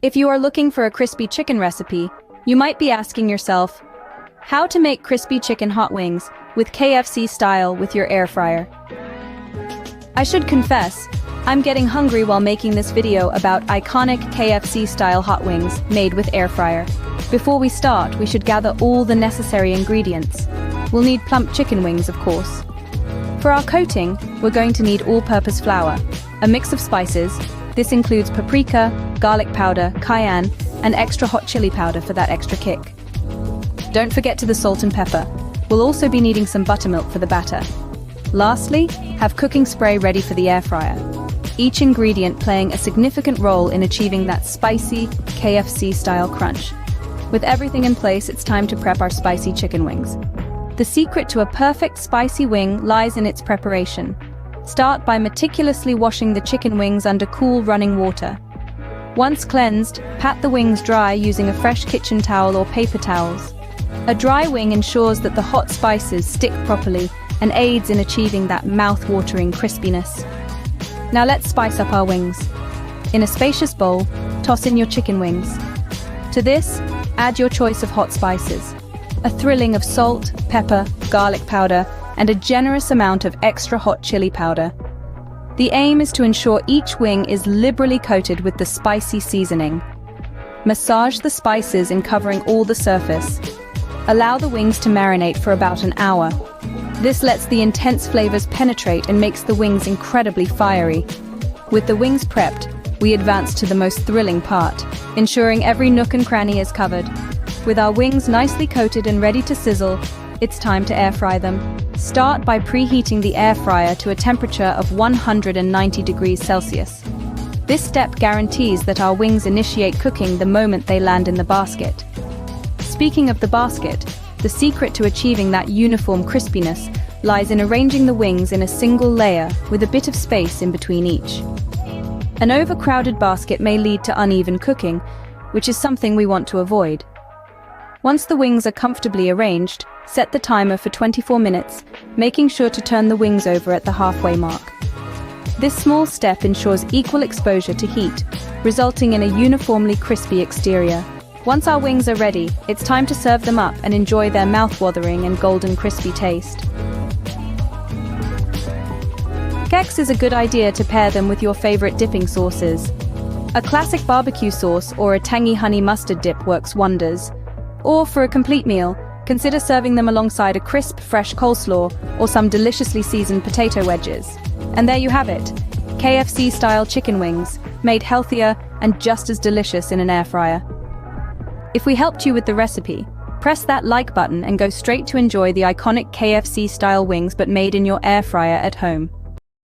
If you are looking for a crispy chicken recipe, you might be asking yourself, how to make crispy chicken hot wings with KFC style with your air fryer. I should confess, I'm getting hungry while making this video about iconic KFC style hot wings made with air fryer. Before we start, we should gather all the necessary ingredients. We'll need plump chicken wings, of course. For our coating, we're going to need all-purpose flour, a mix of spices. This includes paprika, garlic powder, cayenne, and extra hot chili powder for that extra kick. Don't forget the salt and pepper. We'll also be needing some buttermilk for the batter. Lastly, have cooking spray ready for the air fryer. Each ingredient playing a significant role in achieving that spicy KFC-style crunch. With everything in place, it's time to prep our spicy chicken wings. The secret to a perfect spicy wing lies in its preparation. Start by meticulously washing the chicken wings under cool running water. Once cleansed, pat the wings dry using a fresh kitchen towel or paper towels. A dry wing ensures that the hot spices stick properly and aids in achieving that mouth-watering crispiness. Now let's spice up our wings. In a spacious bowl, toss in your chicken wings. To this, add your choice of hot spices. A thrilling of salt, pepper, garlic powder, and a generous amount of extra hot chili powder. The aim is to ensure each wing is liberally coated with the spicy seasoning. Massage the spices in covering all the surface. Allow the wings to marinate for about an hour. This lets the intense flavors penetrate and makes the wings incredibly fiery. With the wings prepped, we advance to the most thrilling part, ensuring every nook and cranny is covered. With our wings nicely coated and ready to sizzle, it's time to air fry them. Start by preheating the air fryer to a temperature of 190 degrees Celsius. This step guarantees that our wings initiate cooking the moment they land in the basket. Speaking of the basket, the secret to achieving that uniform crispiness lies in arranging the wings in a single layer with a bit of space in between each. An overcrowded basket may lead to uneven cooking, which is something we want to avoid. Once the wings are comfortably arranged, set the timer for 24 minutes, making sure to turn the wings over at the halfway mark. This small step ensures equal exposure to heat, resulting in a uniformly crispy exterior. Once our wings are ready, it's time to serve them up and enjoy their mouth-watering and golden crispy taste. Kex is a good idea to pair them with your favorite dipping sauces. A classic barbecue sauce or a tangy honey mustard dip works wonders. Or for a complete meal, consider serving them alongside a crisp, fresh coleslaw or some deliciously seasoned potato wedges. And there you have it, KFC-style chicken wings, made healthier and just as delicious in an air fryer. If we helped you with the recipe, press that like button and go straight to enjoy the iconic KFC-style wings but made in your air fryer at home.